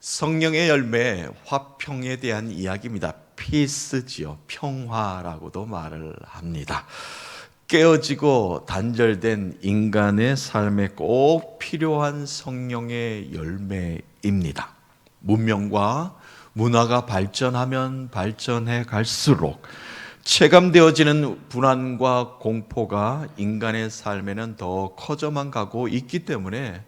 성령의 열매, 화평에 대한 이야기입니다. 피스지요. 평화라고도 말을 합니다. 깨어지고 단절된 인간의 삶에 꼭 필요한 성령의 열매입니다. 문명과 문화가 발전하면 발전해 갈수록 체감되어지는 불안과 공포가 인간의 삶에는 더 커져만 가고 있기 때문에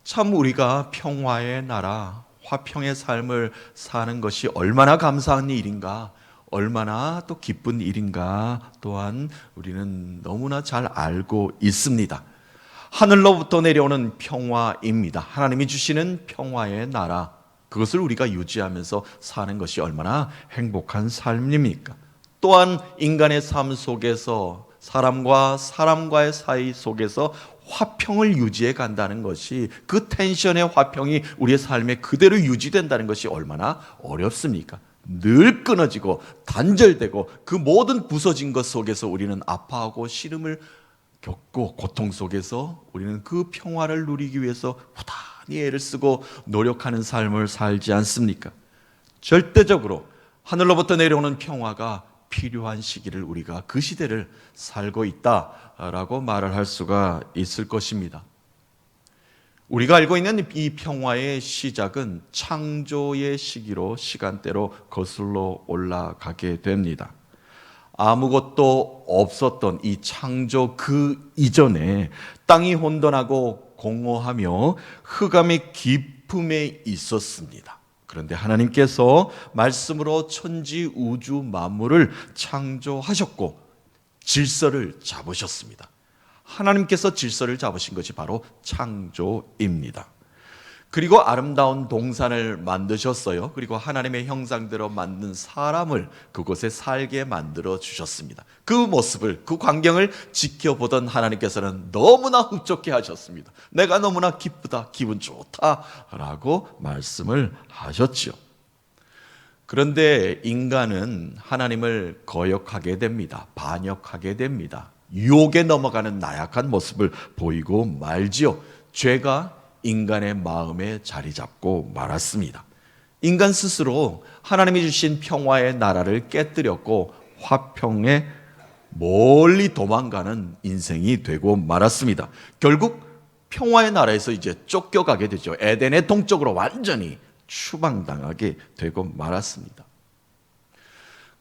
참 우리가 평화의 나라, 화평의 삶을 사는 것이 얼마나 감사한 일인가, 얼마나 또 기쁜 일인가 또한 우리는 너무나 잘 알고 있습니다. 하늘로부터 내려오는 평화입니다. 하나님이 주시는 평화의 나라, 그것을 우리가 유지하면서 사는 것이 얼마나 행복한 삶입니까? 또한 인간의 삶 속에서 사람과 사람과의 사이 속에서 화평을 유지해 간다는 것이, 그 텐션의 화평이 우리의 삶에 그대로 유지된다는 것이 얼마나 어렵습니까? 늘 끊어지고 단절되고 그 모든 부서진 것 속에서 우리는 아파하고 시름을 겪고 고통 속에서 우리는 그 평화를 누리기 위해서 부단히 애를 쓰고 노력하는 삶을 살지 않습니까? 절대적으로 하늘로부터 내려오는 평화가 필요한 시기를 우리가 그 시대를 살고 있다라고 말을 할 수가 있을 것입니다. 우리가 알고 있는 이 평화의 시작은 창조의 시기로 시간대로 거슬러 올라가게 됩니다. 아무것도 없었던 이 창조 그 이전에 땅이 혼돈하고 공허하며 흑암의 깊음에 있었습니다. 그런데 하나님께서 말씀으로 천지 우주 만물을 창조하셨고 질서를 잡으셨습니다. 하나님께서 질서를 잡으신 것이 바로 창조입니다. 그리고 아름다운 동산을 만드셨어요. 그리고 하나님의 형상대로 만든 사람을 그곳에 살게 만들어 주셨습니다. 그 모습을, 그 광경을 지켜보던 하나님께서는 너무나 흡족해 하셨습니다. 내가 너무나 기쁘다, 기분 좋다라고 말씀을 하셨죠. 그런데 인간은 하나님을 거역하게 됩니다. 반역하게 됩니다. 유혹에 넘어가는 나약한 모습을 보이고 말지요. 죄가 인간의 마음에 자리 잡고 말았습니다. 인간 스스로 하나님이 주신 평화의 나라를 깨뜨렸고 화평에 멀리 도망가는 인생이 되고 말았습니다. 결국 평화의 나라에서 이제 쫓겨가게 되죠. 에덴의 동쪽으로 완전히 추방당하게 되고 말았습니다.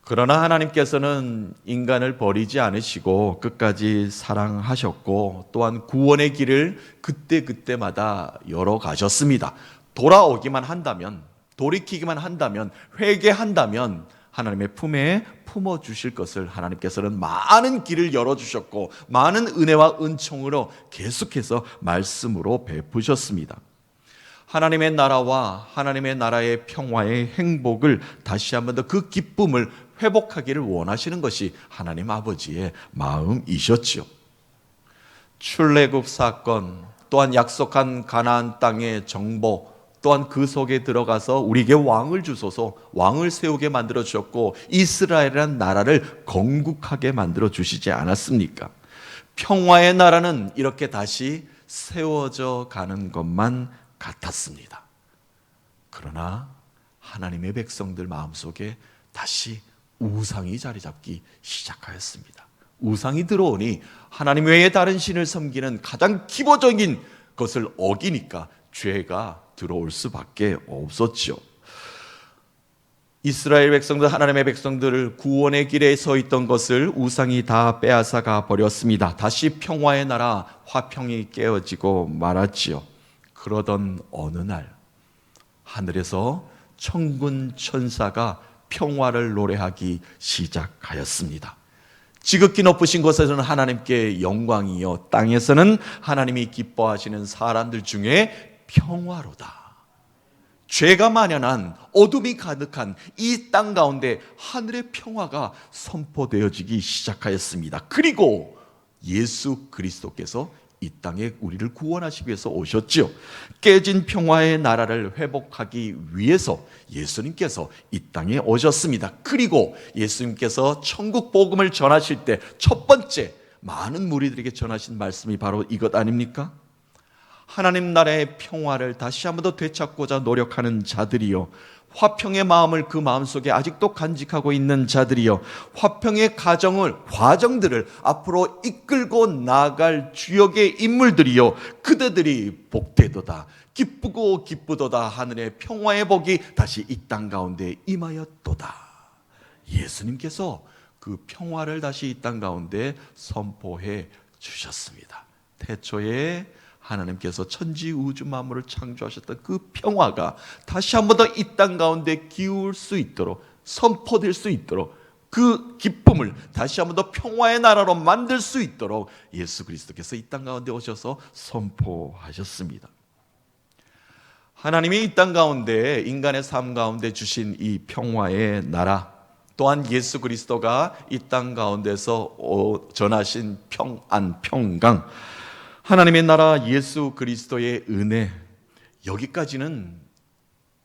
그러나 하나님께서는 인간을 버리지 않으시고 끝까지 사랑하셨고 또한 구원의 길을 그때그때마다 열어가셨습니다. 돌아오기만 한다면, 돌이키기만 한다면, 회개한다면 하나님의 품에 품어주실 것을 하나님께서는 많은 길을 열어주셨고 많은 은혜와 은총으로 계속해서 말씀으로 베푸셨습니다. 하나님의 나라와 하나님의 나라의 평화의 행복을 다시 한 번 더 그 기쁨을 회복하기를 원하시는 것이 하나님 아버지의 마음이셨지요. 출애굽 사건, 또한 약속한 가나안 땅의 정복, 또한 그 속에 들어가서 우리에게 왕을 주소서, 왕을 세우게 만들어 주셨고 이스라엘이라는 나라를 건국하게 만들어 주시지 않았습니까? 평화의 나라는 이렇게 다시 세워져 가는 것만 같았습니다. 그러나 하나님의 백성들 마음속에 다시 우상이 자리 잡기 시작하였습니다. 우상이 들어오니 하나님 외에 다른 신을 섬기는 가장 기본적인 것을 어기니까 죄가 들어올 수밖에 없었죠. 이스라엘 백성들, 하나님의 백성들을 구원의 길에 서 있던 것을 우상이 다 빼앗아가 버렸습니다. 다시 평화의 나라, 화평이 깨어지고 말았지요. 그러던 어느 날 하늘에서 천군 천사가 평화를 노래하기 시작하였습니다. 지극히 높으신 곳에서는 하나님께 영광이요, 땅에서는 하나님이 기뻐하시는 사람들 중에 평화로다. 죄가 만연한 어둠이 가득한 이 땅 가운데 하늘의 평화가 선포되어지기 시작하였습니다. 그리고 예수 그리스도께서 이 땅에 우리를 구원하시기 위해서 오셨죠. 깨진 평화의 나라를 회복하기 위해서 예수님께서 이 땅에 오셨습니다. 그리고 예수님께서 천국 복음을 전하실 때 첫 번째 많은 무리들에게 전하신 말씀이 바로 이것 아닙니까? 하나님 나라의 평화를 다시 한번 더 되찾고자 노력하는 자들이요, 화평의 마음을 그 마음속에 아직도 간직하고 있는 자들이요, 화평의 과정들을 앞으로 이끌고 나아갈 주역의 인물들이요, 그대들이 복되도다. 기쁘고 기쁘도다. 하늘의 평화의 복이 다시 이 땅 가운데 임하였도다. 예수님께서 그 평화를 다시 이 땅 가운데 선포해 주셨습니다. 태초에 하나님께서 천지 우주 만물을 창조하셨던 그 평화가 다시 한 번 더 이 땅 가운데 기울 수 있도록, 선포될 수 있도록, 그 기쁨을 다시 한 번 더 평화의 나라로 만들 수 있도록 예수 그리스도께서 이 땅 가운데 오셔서 선포하셨습니다. 하나님이 이 땅 가운데 인간의 삶 가운데 주신 이 평화의 나라, 또한 예수 그리스도가 이 땅 가운데서 전하신 평안, 평강, 하나님의 나라, 예수 그리스도의 은혜, 여기까지는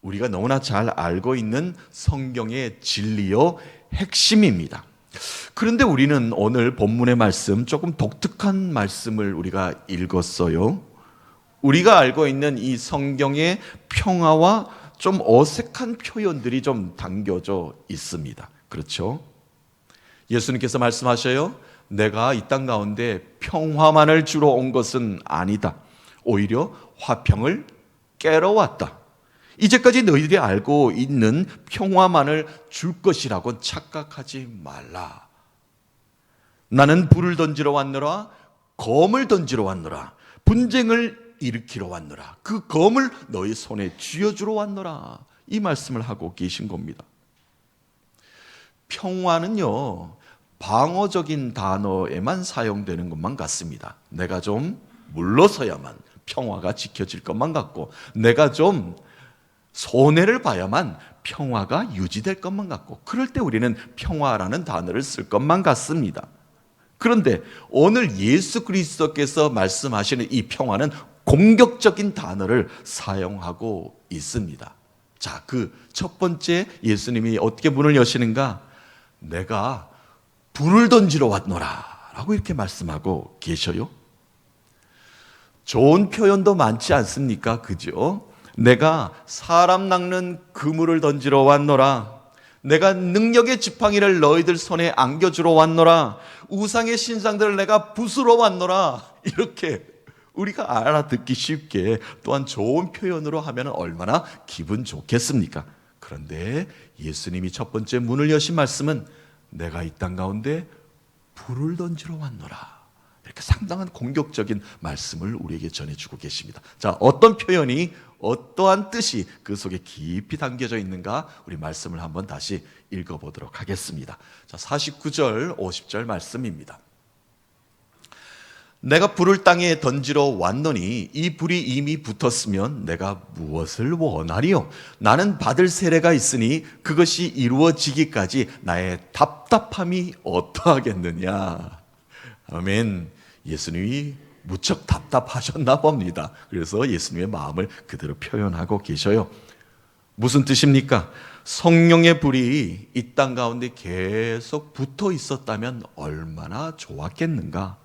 우리가 너무나 잘 알고 있는 성경의 진리요 핵심입니다. 그런데 우리는 오늘 본문의 말씀, 조금 독특한 말씀을 우리가 읽었어요. 우리가 알고 있는 이 성경의 평화와 좀 어색한 표현들이 좀 담겨져 있습니다. 그렇죠? 예수님께서 말씀하셔요. 내가 이 땅 가운데 평화만을 주러 온 것은 아니다. 오히려 화평을 깨러 왔다. 이제까지 너희들이 알고 있는 평화만을 줄 것이라고 착각하지 말라. 나는 불을 던지러 왔노라, 검을 던지러 왔노라, 분쟁을 일으키러 왔노라, 그 검을 너희 손에 쥐어주러 왔노라. 이 말씀을 하고 계신 겁니다. 평화는요, 방어적인 단어에만 사용되는 것만 같습니다. 내가 좀 물러서야만 평화가 지켜질 것만 같고, 내가 좀 손해를 봐야만 평화가 유지될 것만 같고, 그럴 때 우리는 평화라는 단어를 쓸 것만 같습니다. 그런데 오늘 예수 그리스도께서 말씀하시는 이 평화는 공격적인 단어를 사용하고 있습니다. 자, 그 첫 번째 예수님이 어떻게 문을 여시는가? 내가 불을 던지러 왔노라 라고 이렇게 말씀하고 계셔요. 좋은 표현도 많지 않습니까? 그죠? 내가 사람 낚는 그물을 던지러 왔노라, 내가 능력의 지팡이를 너희들 손에 안겨주러 왔노라, 우상의 신상들을 내가 부수러 왔노라, 이렇게 우리가 알아듣기 쉽게, 또한 좋은 표현으로 하면 얼마나 기분 좋겠습니까? 그런데 예수님이 첫 번째 문을 여신 말씀은 내가 이 땅 가운데 불을 던지러 왔노라, 이렇게 상당한 공격적인 말씀을 우리에게 전해주고 계십니다. 자, 어떤 표현이, 어떠한 뜻이 그 속에 깊이 담겨져 있는가, 우리 말씀을 한번 다시 읽어보도록 하겠습니다. 자, 49절 50절 말씀입니다. 내가 불을 땅에 던지러 왔노니 이 불이 이미 붙었으면 내가 무엇을 원하리요? 나는 받을 세례가 있으니 그것이 이루어지기까지 나의 답답함이 어떠하겠느냐. 아멘. 예수님이 무척 답답하셨나 봅니다. 그래서 예수님의 마음을 그대로 표현하고 계셔요. 무슨 뜻입니까? 성령의 불이 이 땅 가운데 계속 붙어 있었다면 얼마나 좋았겠는가.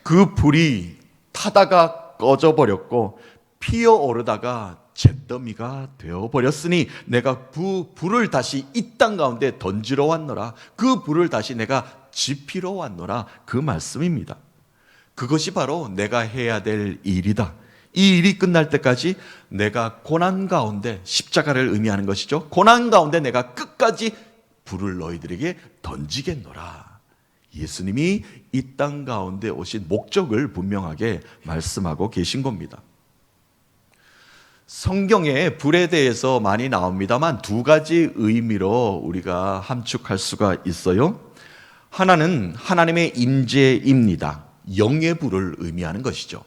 그 불이 타다가 꺼져버렸고 피어오르다가 잿더미가 되어버렸으니 내가 그 불을 다시 이 땅 가운데 던지러 왔노라, 그 불을 다시 내가 지피러 왔노라, 그 말씀입니다. 그것이 바로 내가 해야 될 일이다. 이 일이 끝날 때까지 내가 고난 가운데, 십자가를 의미하는 것이죠, 고난 가운데 내가 끝까지 불을 너희들에게 던지겠노라. 예수님이 이 땅 가운데 오신 목적을 분명하게 말씀하고 계신 겁니다. 성경에 불에 대해서 많이 나옵니다만 두 가지 의미로 우리가 함축할 수가 있어요. 하나는 하나님의 임재입니다. 영의 불을 의미하는 것이죠.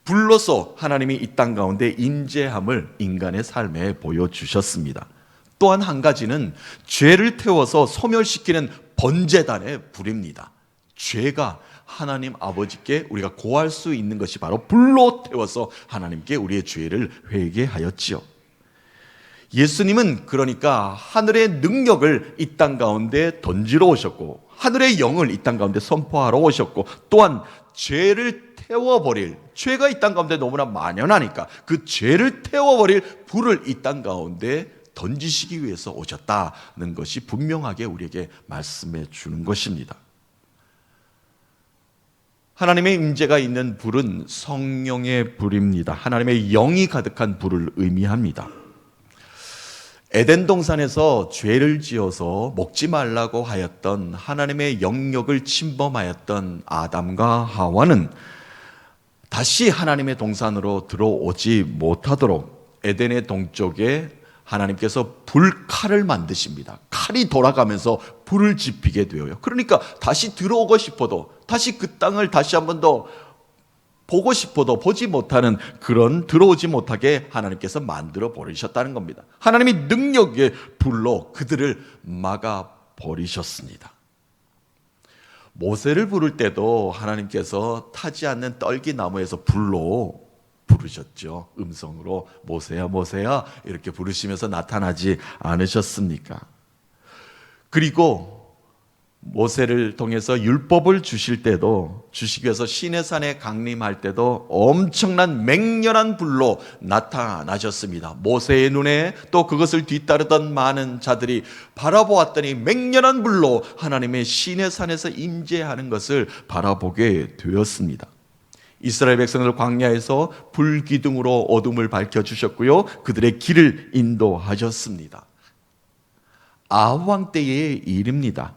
불로서 하나님이 이 땅 가운데 임재함을 인간의 삶에 보여주셨습니다. 또한 한 가지는 죄를 태워서 소멸시키는 번제단의 불입니다. 죄가 하나님 아버지께 우리가 고할 수 있는 것이 바로 불로 태워서 하나님께 우리의 죄를 회개하였지요. 예수님은 그러니까 하늘의 능력을 이 땅 가운데 던지러 오셨고, 하늘의 영을 이 땅 가운데 선포하러 오셨고, 또한 죄를 태워버릴, 죄가 이 땅 가운데 너무나 만연하니까 그 죄를 태워버릴 불을 이 땅 가운데 던지시기 위해서 오셨다는 것이 분명하게 우리에게 말씀해 주는 것입니다. 하나님의 임재가 있는 불은 성령의 불입니다. 하나님의 영이 가득한 불을 의미합니다. 에덴 동산에서 죄를 지어서 먹지 말라고 하였던 하나님의 영역을 침범하였던 아담과 하와는 다시 하나님의 동산으로 들어오지 못하도록 에덴의 동쪽에 하나님께서 불칼을 만드십니다. 칼이 돌아가면서 불을 지피게 되어요. 그러니까 다시 들어오고 싶어도, 다시 그 땅을 다시 한 번 더 보고 싶어도 보지 못하는, 그런 들어오지 못하게 하나님께서 만들어 버리셨다는 겁니다. 하나님이 능력의 불로 그들을 막아 버리셨습니다. 모세를 부를 때도 하나님께서 타지 않는 떨기나무에서 불로 부르셨죠. 음성으로 모세야 모세야 이렇게 부르시면서 나타나지 않으셨습니까? 그리고 모세를 통해서 율법을 주실 때도, 주시기 위해서 시내산에 강림할 때도 엄청난 맹렬한 불로 나타나셨습니다. 모세의 눈에 또 그것을 뒤따르던 많은 자들이 바라보았더니 맹렬한 불로 하나님의 시내산에서 임재하는 것을 바라보게 되었습니다. 이스라엘 백성을 광야에서 불기둥으로 어둠을 밝혀주셨고요, 그들의 길을 인도하셨습니다. 아합 때의 일입니다.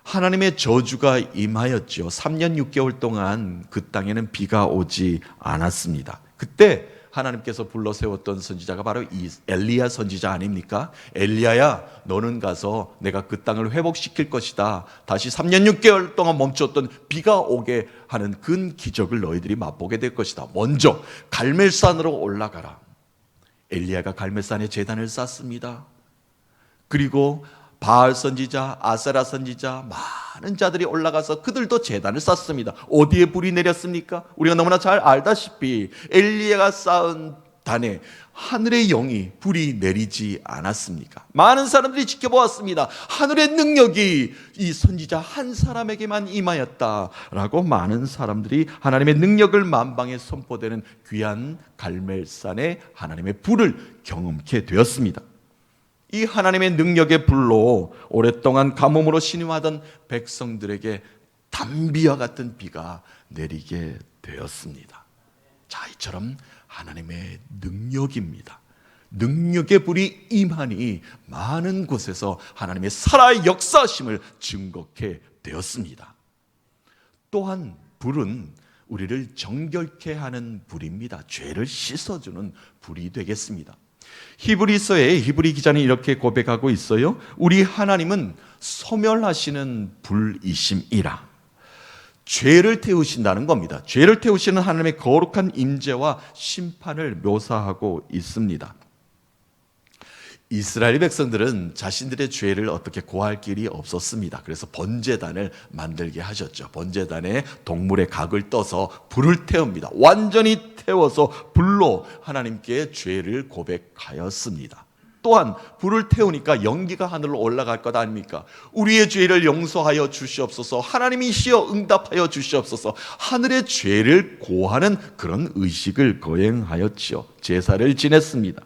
하나님의 저주가 임하였죠. 3년 6개월 동안 그 땅에는 비가 오지 않았습니다. 그때 하나님께서 불러 세웠던 선지자가 바로 이 엘리야 선지자 아닙니까? 엘리야야, 너는 가서 내가 그 땅을 회복시킬 것이다. 다시 3년 6개월 동안 멈췄던 비가 오게 하는 큰 기적을 너희들이 맛보게 될 것이다. 먼저 갈멜산으로 올라가라. 엘리야가 갈멜산에 제단을 쌓습니다. 그리고 바알 선지자, 아세라 선지자, 많은 자들이 올라가서 그들도 제단을 쌓습니다. 어디에 불이 내렸습니까? 우리가 너무나 잘 알다시피 엘리야가 쌓은 단에 하늘의 영이 불이 내리지 않았습니까? 많은 사람들이 지켜보았습니다. 하늘의 능력이 이 선지자 한 사람에게만 임하였다라고 많은 사람들이 하나님의 능력을 만방에 선포되는 귀한 갈멜산의 하나님의 불을 경험케 되었습니다. 이 하나님의 능력의 불로 오랫동안 가뭄으로 신음하던 백성들에게 단비와 같은 비가 내리게 되었습니다. 자, 이처럼 하나님의 능력입니다. 능력의 불이 임하니 많은 곳에서 하나님의 살아 역사하심을 증거케 되었습니다. 또한 불은 우리를 정결케 하는 불입니다. 죄를 씻어주는 불이 되겠습니다. 히브리서에 히브리 기자는 이렇게 고백하고 있어요. 우리 하나님은 소멸하시는 불이심이라. 죄를 태우신다는 겁니다. 죄를 태우시는 하나님의 거룩한 임재와 심판을 묘사하고 있습니다. 이스라엘 백성들은 자신들의 죄를 어떻게 고할 길이 없었습니다. 그래서 번제단을 만들게 하셨죠. 번제단에 동물의 각을 떠서 불을 태웁니다. 완전히 태워서 불로 하나님께 죄를 고백하였습니다. 또한 불을 태우니까 연기가 하늘로 올라갈 것 아닙니까? 우리의 죄를 용서하여 주시옵소서, 하나님이시여 응답하여 주시옵소서, 하늘의 죄를 고하는 그런 의식을 거행하였지요. 제사를 지냈습니다.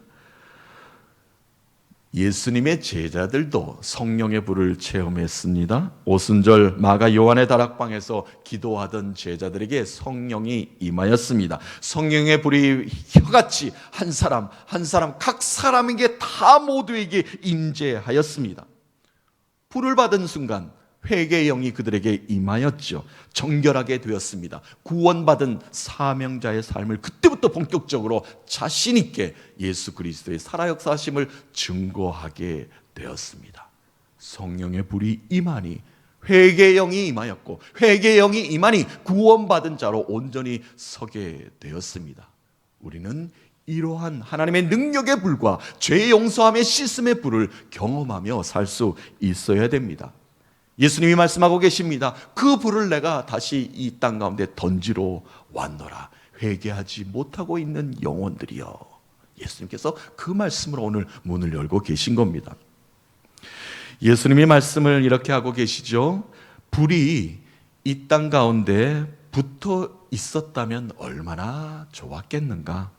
예수님의 제자들도 성령의 불을 체험했습니다. 오순절 마가 요한의 다락방에서 기도하던 제자들에게 성령이 임하였습니다. 성령의 불이 혀같이 한 사람 한 사람 각 사람에게 다 모두에게 임재하였습니다. 불을 받은 순간 회개의 영이 그들에게 임하였죠. 정결하게 되었습니다. 구원받은 사명자의 삶을 그때부터 본격적으로 자신 있게 예수 그리스도의 살아 역사하심을 증거하게 되었습니다. 성령의 불이 임하니 회개의 영이 임하였고, 회개의 영이 임하니 구원받은 자로 온전히 서게 되었습니다. 우리는 이러한 하나님의 능력의 불과 죄 용서함의 씻음의 불을 경험하며 살 수 있어야 됩니다. 예수님이 말씀하고 계십니다. 그 불을 내가 다시 이 땅 가운데 던지러 왔노라. 회개하지 못하고 있는 영혼들이여. 예수님께서 그 말씀으로 오늘 문을 열고 계신 겁니다. 예수님이 말씀을 이렇게 하고 계시죠. 불이 이 땅 가운데 붙어 있었다면 얼마나 좋았겠는가.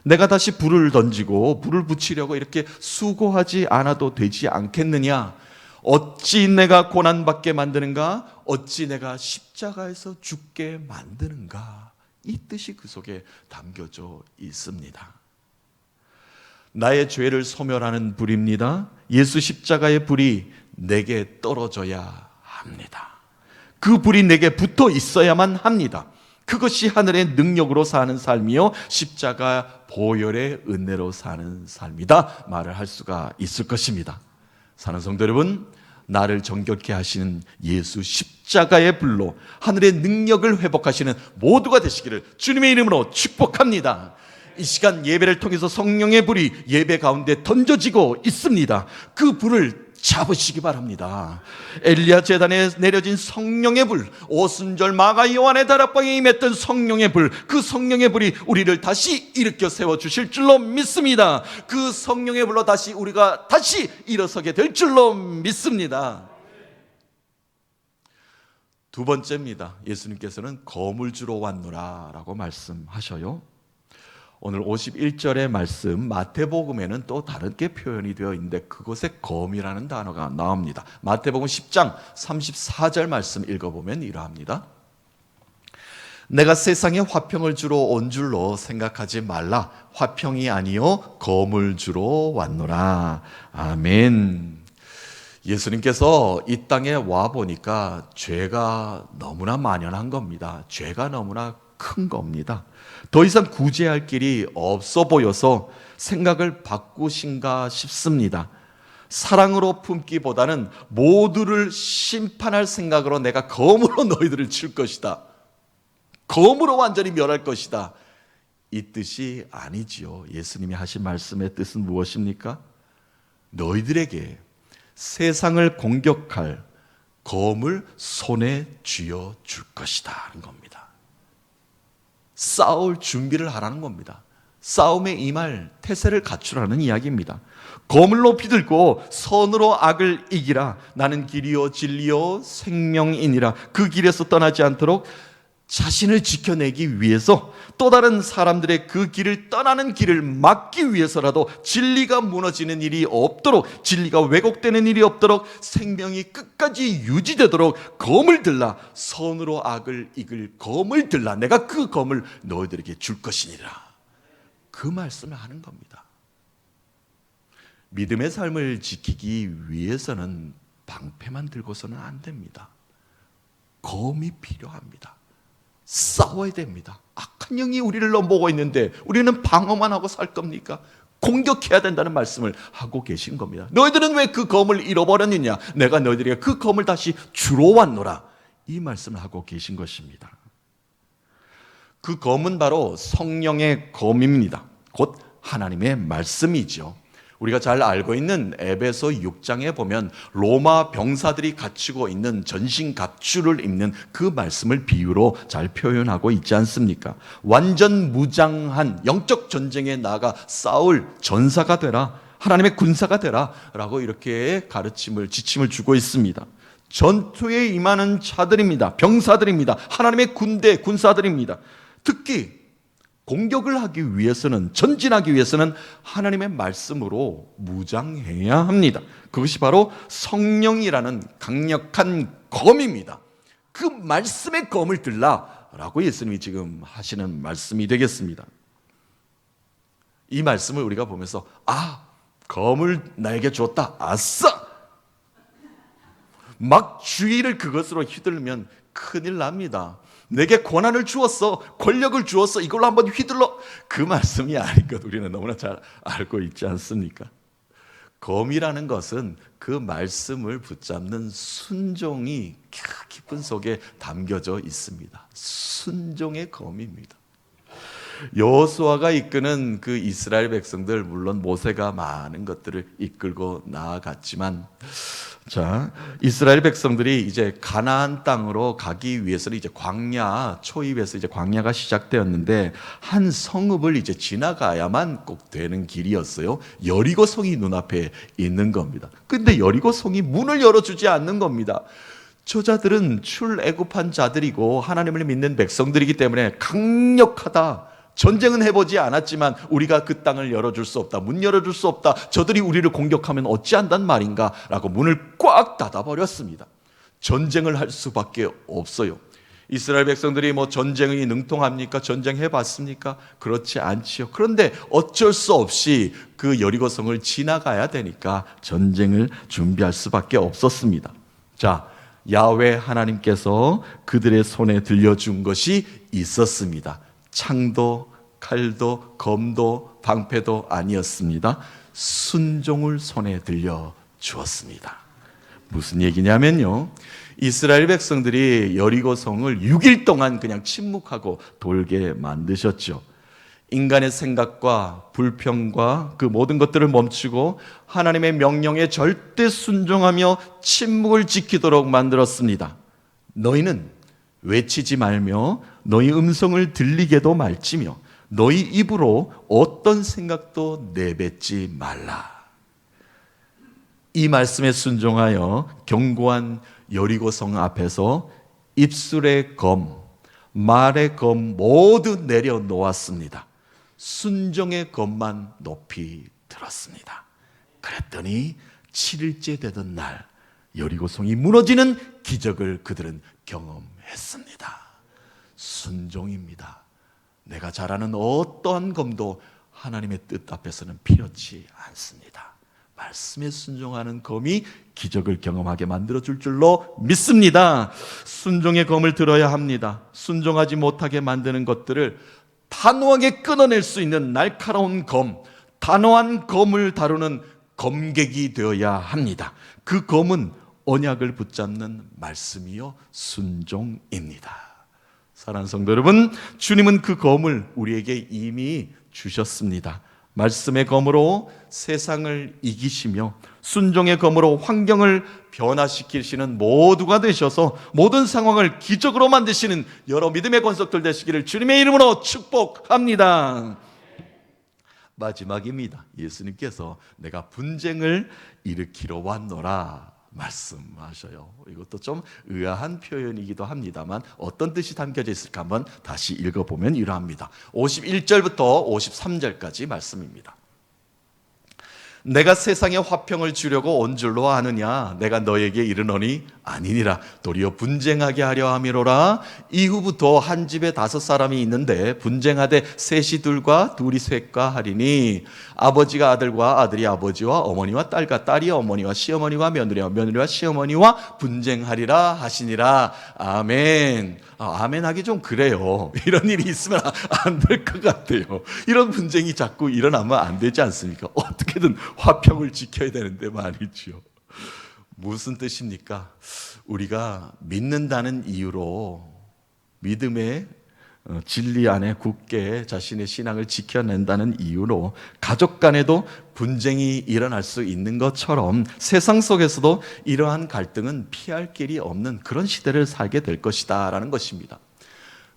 내가 다시 불을 던지고 불을 붙이려고 이렇게 수고하지 않아도 되지 않겠느냐. 어찌 내가 고난받게 만드는가? 어찌 내가 십자가에서 죽게 만드는가? 이 뜻이 그 속에 담겨져 있습니다. 나의 죄를 소멸하는 불입니다. 예수 십자가의 불이 내게 떨어져야 합니다. 그 불이 내게 붙어 있어야만 합니다. 그것이 하늘의 능력으로 사는 삶이요 십자가 보혈의 은혜로 사는 삶이다 말을 할 수가 있을 것입니다. 사랑하는 성도 여러분, 나를 정결케 하시는 예수 십자가의 불로 하늘의 능력을 회복하시는 모두가 되시기를 주님의 이름으로 축복합니다. 이 시간 예배를 통해서 성령의 불이 예배 가운데 던져지고 있습니다. 그 불을 잡으시기 바랍니다. 엘리야 제단에 내려진 성령의 불, 오순절 마가 요한의 다락방에 임했던 성령의 불, 그 성령의 불이 우리를 다시 일으켜 세워주실 줄로 믿습니다. 그 성령의 불로 다시 우리가 다시 일어서게 될 줄로 믿습니다. 두 번째입니다. 예수님께서는 검을 주러 왔노라 라고 말씀하셔요. 오늘 51절의 말씀 마태복음에는 또 다르게 표현이 되어 있는데 그곳에 검이라는 단어가 나옵니다. 마태복음 10장 34절 말씀 읽어보면 이러합니다. 내가 세상에 화평을 주러 온 줄로 생각하지 말라. 화평이 아니요 검을 주러 왔노라. 아멘. 예수님께서 이 땅에 와보니까 죄가 너무나 만연한 겁니다. 죄가 너무나 큰 겁니다. 더 이상 구제할 길이 없어 보여서 생각을 바꾸신가 싶습니다. 사랑으로 품기보다는 모두를 심판할 생각으로 내가 검으로 너희들을 칠 것이다. 검으로 완전히 멸할 것이다. 이 뜻이 아니지요. 예수님이 하신 말씀의 뜻은 무엇입니까? 너희들에게 세상을 공격할 검을 손에 쥐어 줄 것이다 하는 겁니다. 싸울 준비를 하라는 겁니다. 싸움에 임할 태세를 갖추라는 이야기입니다. 검을 높이 들고 선으로 악을 이기라. 나는 길이요 진리요 생명이니라. 그 길에서 떠나지 않도록 자신을 지켜내기 위해서 또 다른 사람들의 그 길을 떠나는 길을 막기 위해서라도 진리가 무너지는 일이 없도록, 진리가 왜곡되는 일이 없도록 생명이 끝까지 유지되도록 검을 들라. 선으로 악을 이길 검을 들라. 내가 그 검을 너희들에게 줄 것이니라. 그 말씀을 하는 겁니다. 믿음의 삶을 지키기 위해서는 방패만 들고서는 안 됩니다. 검이 필요합니다. 싸워야 됩니다. 악한 영이 우리를 넘보고 있는데 우리는 방어만 하고 살 겁니까? 공격해야 된다는 말씀을 하고 계신 겁니다. 너희들은 왜 그 검을 잃어버렸느냐? 내가 너희들에게 그 검을 다시 주러 왔노라. 이 말씀을 하고 계신 것입니다. 그 검은 바로 성령의 검입니다. 곧 하나님의 말씀이죠. 우리가 잘 알고 있는 에베소 6장에 보면 로마 병사들이 갖추고 있는 전신 갑주를 입는 그 말씀을 비유로 잘 표현하고 있지 않습니까? 완전 무장한 영적 전쟁에 나가 싸울 전사가 되라. 하나님의 군사가 되라. 라고 이렇게 가르침을, 지침을 주고 있습니다. 전투에 임하는 자들입니다. 병사들입니다. 하나님의 군대, 군사들입니다. 특히 공격을 하기 위해서는, 전진하기 위해서는 하나님의 말씀으로 무장해야 합니다. 그것이 바로 성령이라는 강력한 검입니다. 그 말씀의 검을 들라라고 예수님이 지금 하시는 말씀이 되겠습니다. 이 말씀을 우리가 보면서 검을 나에게 줬다. 아싸! 막 주의를 그것으로 휘둘르면 큰일 납니다. 내게 권한을 주었어, 권력을 주었어, 이걸로 한번 휘둘러. 그 말씀이 아닌 것 우리는 너무나 잘 알고 있지 않습니까? 검이라는 것은 그 말씀을 붙잡는 순종이 깊은 속에 담겨져 있습니다. 순종의 검입니다. 여호수아가 이끄는 그 이스라엘 백성들, 물론 모세가 많은 것들을 이끌고 나아갔지만, 이스라엘 백성들이 이제 가나안 땅으로 가기 위해서는 이제 광야 초입에서 이제 광야가 시작되었는데 한 성읍을 이제 지나가야만 꼭 되는 길이었어요. 여리고 성이 눈앞에 있는 겁니다. 근데 여리고 성이 문을 열어주지 않는 겁니다. 저자들은 출애굽한 자들이고 하나님을 믿는 백성들이기 때문에 강력하다, 전쟁은 해보지 않았지만 우리가 그 땅을 열어줄 수 없다, 문 열어줄 수 없다, 저들이 우리를 공격하면 어찌한단 말인가 라고 문을 꽉 닫아버렸습니다. 전쟁을 할 수밖에 없어요. 이스라엘 백성들이 뭐 전쟁이 능통합니까? 전쟁해봤습니까? 그렇지 않지요. 그런데 어쩔 수 없이 그 여리고성을 지나가야 되니까 전쟁을 준비할 수밖에 없었습니다. 자, 야훼 하나님께서 그들의 손에 들려준 것이 있었습니다. 창도 칼도 검도 방패도 아니었습니다. 순종을 손에 들려주었습니다. 무슨 얘기냐면요, 이스라엘 백성들이 여리고성을 6일 동안 그냥 침묵하고 돌게 만드셨죠. 인간의 생각과 불평과 그 모든 것들을 멈추고 하나님의 명령에 절대 순종하며 침묵을 지키도록 만들었습니다. 너희는 외치지 말며 너희 음성을 들리게도 말지며 너희 입으로 어떤 생각도 내뱉지 말라. 이 말씀에 순종하여 견고한 여리고성 앞에서 입술의 검, 말의 검 모두 내려놓았습니다. 순종의 검만 높이 들었습니다. 그랬더니 7일째 되던 날 여리고성이 무너지는 기적을 그들은 경험했습니다. 순종입니다. 내가 잘하는 어떠한 검도 하나님의 뜻 앞에서는 필요치 않습니다. 말씀에 순종하는 검이 기적을 경험하게 만들어줄 줄로 믿습니다. 순종의 검을 들어야 합니다. 순종하지 못하게 만드는 것들을 단호하게 끊어낼 수 있는 날카로운 검, 단호한 검을 다루는 검객이 되어야 합니다. 그 검은 언약을 붙잡는 말씀이요 순종입니다. 사랑하는 성도 여러분, 주님은 그 검을 우리에게 이미 주셨습니다. 말씀의 검으로 세상을 이기시며 순종의 검으로 환경을 변화시키시는 모두가 되셔서 모든 상황을 기적으로 만드시는 여러 믿음의 권속들 되시기를 주님의 이름으로 축복합니다. 마지막입니다. 예수님께서 내가 분쟁을 일으키러 왔노라 말씀하셔요. 이것도 좀 의아한 표현이기도 합니다만 어떤 뜻이 담겨져 있을까 한번 다시 읽어보면 이러합니다. 51절부터 53절까지 말씀입니다. 내가 세상에 화평을 주려고 온 줄로 아느냐? 내가 너에게 이르노니 아니니라. 도리어 분쟁하게 하려 함이로라. 이후부터 한 집에 5사람이 있는데 분쟁하되 셋이 둘과 둘이 셋과 하리니 아버지가 아들과 아들이 아버지와 어머니와 딸과 딸이 어머니와 시어머니와 며느리와 며느리와 시어머니와 분쟁하리라 하시니라. 아멘. 아멘 하기 좀 그래요. 이런 일이 있으면 안 될 것 같아요. 이런 분쟁이 자꾸 일어나면 안 되지 않습니까? 어떻게든 화평을 지켜야 되는데 말이죠. 무슨 뜻입니까? 우리가 믿는다는 이유로 믿음의 진리 안에 굳게 자신의 신앙을 지켜낸다는 이유로 가족 간에도 분쟁이 일어날 수 있는 것처럼 세상 속에서도 이러한 갈등은 피할 길이 없는 그런 시대를 살게 될 것이다 라는 것입니다.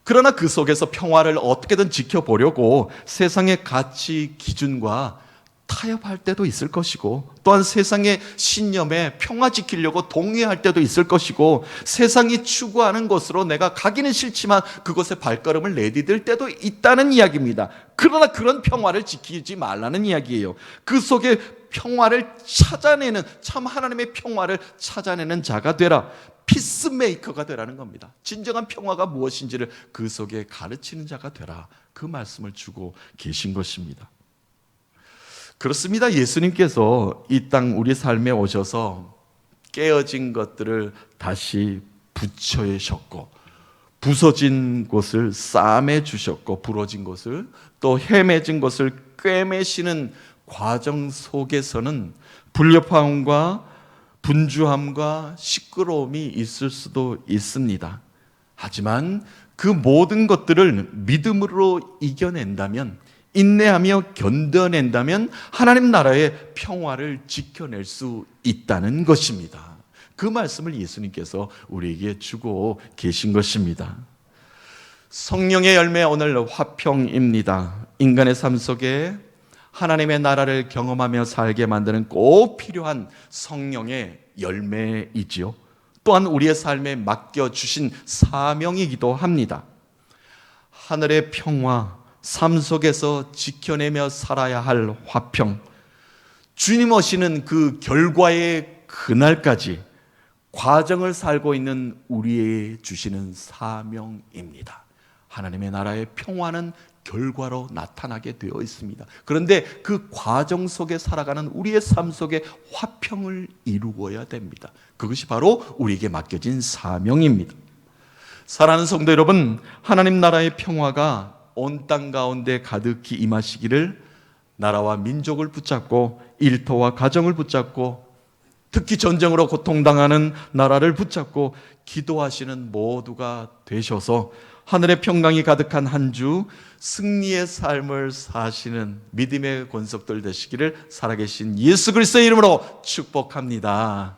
그러나 그 속에서 평화를 어떻게든 지켜보려고 세상의 가치 기준과 타협할 때도 있을 것이고 또한 세상의 신념에 평화 지키려고 동의할 때도 있을 것이고 세상이 추구하는 것으로 내가 가기는 싫지만 그것에 발걸음을 내디딜 때도 있다는 이야기입니다. 그러나 그런 평화를 지키지 말라는 이야기예요. 그 속에 평화를 찾아내는, 참 하나님의 평화를 찾아내는 자가 되라. 피스메이커가 되라는 겁니다. 진정한 평화가 무엇인지를 그 속에 가르치는 자가 되라. 그 말씀을 주고 계신 것입니다. 그렇습니다. 예수님께서 이 땅 우리 삶에 오셔서 깨어진 것들을 다시 붙여주셨고 부서진 곳을 싸매 주셨고 부러진 곳을 또 헤매진 것을 꿰매시는 과정 속에서는 불협화음과 분주함과 시끄러움이 있을 수도 있습니다. 하지만 그 모든 것들을 믿음으로 이겨낸다면, 인내하며 견뎌낸다면 하나님 나라의 평화를 지켜낼 수 있다는 것입니다. 그 말씀을 예수님께서 우리에게 주고 계신 것입니다. 성령의 열매, 오늘 화평입니다. 인간의 삶 속에 하나님의 나라를 경험하며 살게 만드는 꼭 필요한 성령의 열매이지요. 또한 우리의 삶에 맡겨주신 사명이기도 합니다. 하늘의 평화, 삶 속에서 지켜내며 살아야 할 화평, 주님 오시는 그 결과의 그날까지 과정을 살고 있는 우리에게 주시는 사명입니다. 하나님의 나라의 평화는 결과로 나타나게 되어 있습니다. 그런데 그 과정 속에 살아가는 우리의 삶 속에 화평을 이루어야 됩니다. 그것이 바로 우리에게 맡겨진 사명입니다. 사랑하는 성도 여러분, 하나님 나라의 평화가 온 땅 가운데 가득히 임하시기를 나라와 민족을 붙잡고 일터와 가정을 붙잡고 특히 전쟁으로 고통당하는 나라를 붙잡고 기도하시는 모두가 되셔서 하늘의 평강이 가득한 한 주 승리의 삶을 사시는 믿음의 권속들 되시기를 살아계신 예수 그리스도의 이름으로 축복합니다.